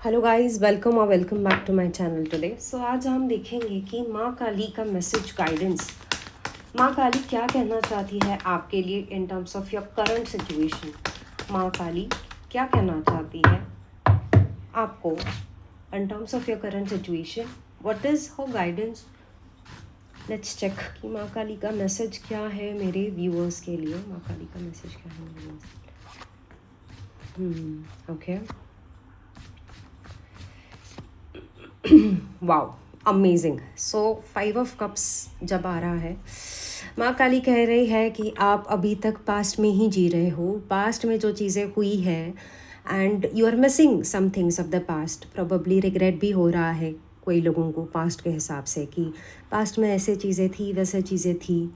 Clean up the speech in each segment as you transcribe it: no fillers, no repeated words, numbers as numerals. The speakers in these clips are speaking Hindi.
हेलो गाइस, वेलकम और welcome back to my channel today. So आज हम देखेंगे कि माँ काली का मैसेज गाइडेंस, माँ काली क्या कहना चाहती है आपके लिए in terms of your current situation. माँ काली क्या कहना चाहती है आपको in terms of your current situation, what is her guidance. Let's check कि माँ काली का मैसेज क्या है मेरे व्यूअर्स के लिए। माँ काली का मैसेज क्या है मेरे viewers. Okay, wow, amazing. So 5 of cups जब आ रहा है, माँ काली कह रही है कि आप अभी तक पास्ट में ही जी रहे हो। पास्ट में जो चीज़ें हुई है and you are missing some things of the past. Probably regret भी हो रहा है कोई लोगों को पास्ट के हिसाब से कि पास्ट में ऐसे चीज़ें थी, वैसे चीज़ें थी।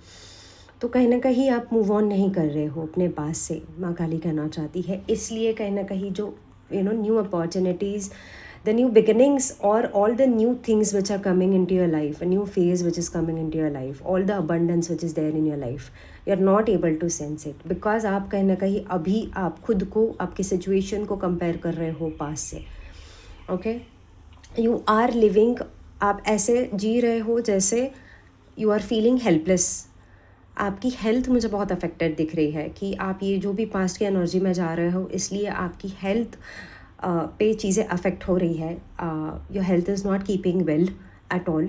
तो कहीं ना कहीं आप मूव ऑन नहीं कर रहे हो अपने पास से, माँ काली कहना चाहती है। इसलिए कहीं ना कहीं जो new opportunities, the new beginnings, or all the new things which are coming into your life, a new phase which is coming into your life, all the abundance which is there in your life, you are not able to sense it because आप कहीं ना कहीं अभी आप खुद को, आपकी सिचुएशन को कंपेयर कर रहे हो पास से। ओके, यू आर लिविंग, आप ऐसे जी रहे हो जैसे यू आर फीलिंग हेल्पलेस। आपकी हेल्थ मुझे बहुत अफेक्टेड दिख रही है कि आप ये जो भी पास्ट की एनर्जी में जा रहे हो, इसलिए आपकी हेल्थ पे चीज़ें अफेक्ट हो रही है। Your health is not keeping well at all.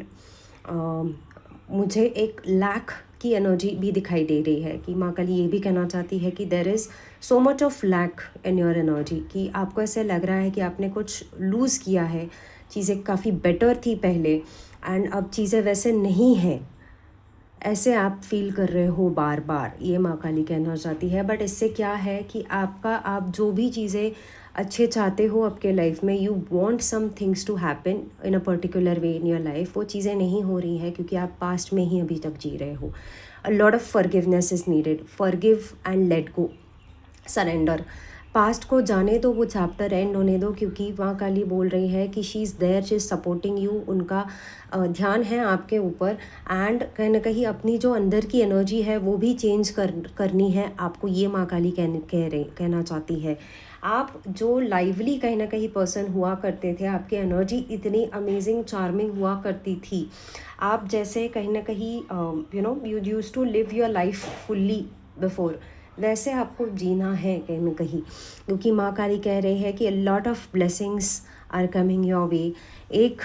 मुझे एक लैक की एनर्जी भी दिखाई दे रही है कि माँ काली ये भी कहना चाहती है कि there is so much of lack in your energy, कि आपको ऐसे लग रहा है कि आपने कुछ लूज़ किया है। चीज़ें काफ़ी बेटर थी पहले एंड अब चीज़ें वैसे नहीं हैं, ऐसे आप फील कर रहे हो बार बार, ये माँ काली कहना चाहती है। बट इससे क्या है कि आप जो भी चीज़ें अच्छे चाहते हो आपके लाइफ में, you want some things to happen in a particular way in your life, वो चीज़ें नहीं हो रही हैं क्योंकि आप पास्ट में ही अभी तक जी रहे हो। अ lot of forgiveness is needed, forgive and let go, surrender. Past को जाने दो, वो चैप्टर एंड होने दो, क्योंकि माँ काली बोल रही है कि she is there, she is supporting you. उनका ध्यान है आपके ऊपर एंड कहीं ना कहीं अपनी जो अंदर की एनर्जी है वो भी चेंज करनी है आपको, ये माँ काली कहना चाहती है। आप जो लाइवली कहीं ना कहीं पर्सन हुआ करते थे, आपकी एनर्जी इतनी अमेजिंग चार्मिंग हुआ करती थी, आप जैसे कहीं ना कहीं you use to live your life fully before, वैसे आपको जीना है कहीं ना कहीं, क्योंकि माँ काली कह रही है कि lot of blessings are coming your way. एक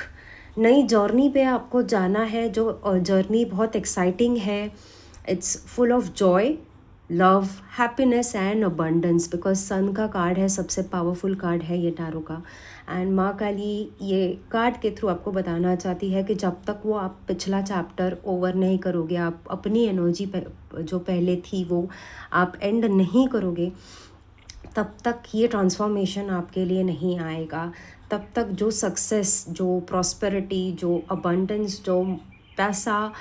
नई जर्नी पे आपको जाना है, जो जर्नी बहुत एक्साइटिंग है। It's full of joy, love, happiness and abundance, because sun का कार्ड है, सबसे पावरफुल कार्ड है ये टैरो का। एंड माँ काली ये कार्ड के थ्रू आपको बताना चाहती है कि जब तक वो आप पिछला चैप्टर ओवर नहीं करोगे, आप अपनी एनर्जी जो पहले थी वो आप एंड नहीं करोगे, तब तक ये ट्रांसफॉर्मेशन आपके लिए नहीं आएगा। तब तक जो सक्सेस, जो प्रॉस्पेरिटी, जो अबंडेंस, जो पैसा,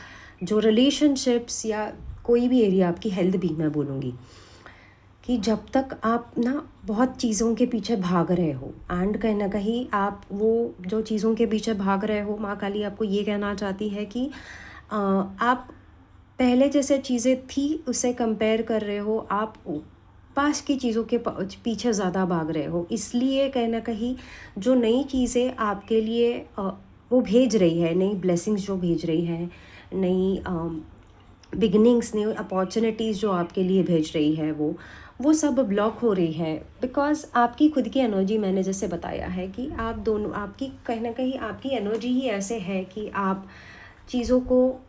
जो रिलेशनशिप्स, या कोई भी एरिया, आपकी हेल्थ भी मैं बोलूँगी, कि जब तक आप ना बहुत चीज़ों के पीछे भाग रहे हो एंड कहीं ना कहीं आप वो जो चीज़ों के पीछे भाग रहे हो, माँ काली आपको ये कहना चाहती है कि आप पहले जैसे चीज़ें थी उससे कंपेयर कर रहे हो, आप पास की चीज़ों के पीछे ज़्यादा भाग रहे हो। इसलिए कहीं ना कहीं जो नई चीज़ें आपके लिए वो भेज रही है, नई ब्लेसिंग्स जो भेज रही है, नई बिगनिंग्स, न्यू अपॉर्चुनिटीज़ जो आपके लिए भेज रही है, वो सब ब्लॉक हो रही है बिकॉज आपकी खुद की एनर्जी, मैंने जैसे बताया है कि आप दोनों, आपकी कहीं ना कहीं आपकी एनर्जी ही ऐसे है कि आप चीज़ों को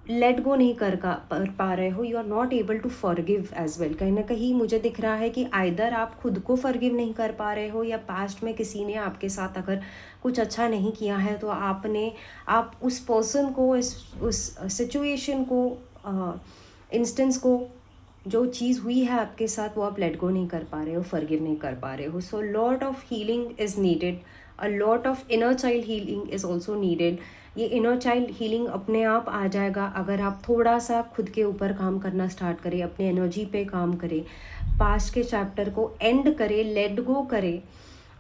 लेट गो नहीं कर पा रहे हो। You are not able to forgive as well. कहीं ना कहीं मुझे दिख रहा है कि आइदर आप खुद को फॉरगिव नहीं कर पा रहे हो, या पास्ट में किसी ने आपके साथ अगर कुछ अच्छा नहीं किया है तो आप उस पर्सन को, उस सिचुएशन को, इंस्टेंस को, जो चीज़ हुई है आपके साथ, वो आप लेट गो नहीं कर पा रहे हो, फॉरगिव नहीं कर पा रहे हो। So lot of healing is needed, a lot of inner child healing is also needed. ये इनर चाइल्ड हीलिंग अपने आप आ जाएगा अगर आप थोड़ा सा खुद के ऊपर काम करना स्टार्ट करें, अपनी एनर्जी पे काम करें, पास्ट के चैप्टर को एंड करें, लेट गो करें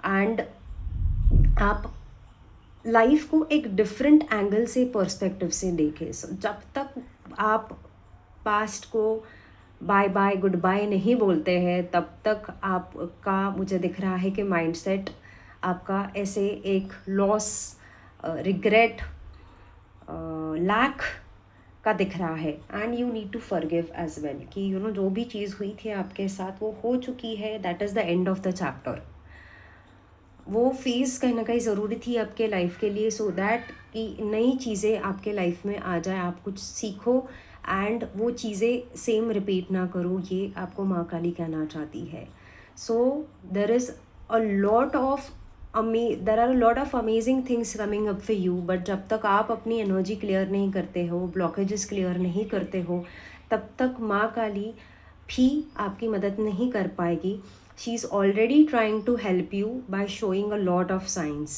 एंड आप लाइफ को एक डिफरेंट एंगल से, पर्सपेक्टिव से देखें। जब तक आप पास्ट को बाय बाय गुड बाय नहीं बोलते हैं, तब तक आपका, मुझे दिख रहा है कि माइंडसेट आपका ऐसे एक लॉस, रिग्रेट, लैक का दिख रहा है। And you need to forgive as well कि जो भी चीज़ हुई थी आपके साथ वो हो चुकी है, that is the end of the chapter. वो फेज़ कहीं ना कहीं ज़रूरी थी आपके लाइफ के लिए, सो दैट कि नई चीज़ें आपके लाइफ में आ जाए, आप कुछ सीखो एंड वो चीज़ें सेम रिपीट ना करो, ये आपको माँ काली कहना चाहती है। So there is a lot of there are a lot of amazing things coming up for you, but जब तक आप अपनी एनर्जी क्लियर नहीं करते हो, ब्लॉकेजेस क्लियर नहीं करते हो, तब तक माँ काली भी आपकी मदद नहीं कर पाएगी। She is already trying to help you by showing a lot of signs.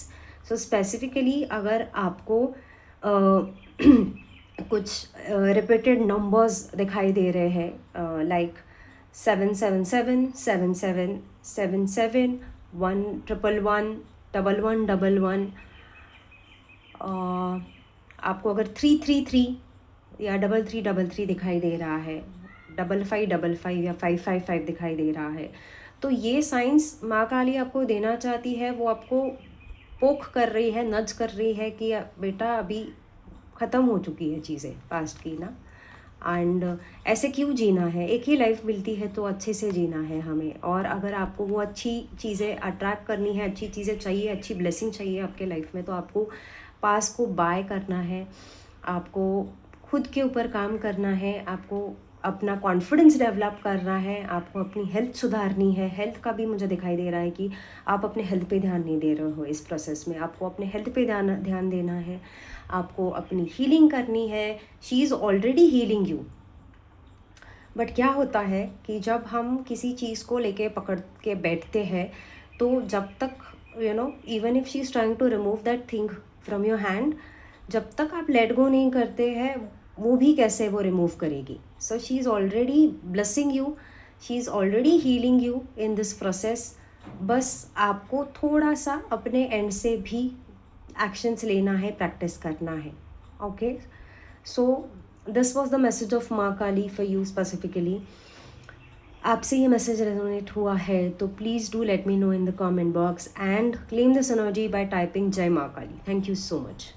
So specifically अगर आपको कुछ repeated numbers दिखाई दे रहे हैं, like 777 111 1111, आपको अगर 333 या 3333 दिखाई दे रहा है, 5555 या 555 दिखाई दे रहा है, तो ये साइंस माँ काली आपको देना चाहती है। वो आपको पोक कर रही है, नज कर रही है कि बेटा अभी ख़त्म हो चुकी है चीज़ें पास्ट की ना, एंड ऐसे क्यों जीना है, एक ही लाइफ मिलती है तो अच्छे से जीना है हमें। और अगर आपको वो अच्छी चीज़ें अट्रैक्ट करनी है, अच्छी चीज़ें चाहिए, अच्छी ब्लेसिंग चाहिए आपके लाइफ में, तो आपको पास्ट को बाय करना है, आपको खुद के ऊपर काम करना है, आपको अपना कॉन्फिडेंस डेवलप करना है, आपको अपनी हेल्थ सुधारनी है। हेल्थ का भी मुझे दिखाई दे रहा है कि आप अपने हेल्थ पे ध्यान नहीं दे रहे हो इस प्रोसेस में, आपको अपने हेल्थ पे ध्यान देना है, आपको अपनी हीलिंग करनी है। She is already healing you. But क्या होता है कि जब हम किसी चीज़ को लेके पकड़ के बैठते हैं, तो जब तक even if she is trying to remove that thing from your hand, जब तक आप लेट गो नहीं करते हैं, वो भी कैसे वो रिमूव करेगी। So she is already blessing you, she is already healing you in this process. बस आपको थोड़ा सा अपने एंड से भी एक्शंस लेना है, प्रैक्टिस करना है। Okay, so this was the message of माँ काली फॉर यू स्पेसिफिकली। आपसे ये मैसेज रेजोनेट हुआ है तो please do let me know in the comment box and claim this energy by typing जय माँ Kali. Thank you so much.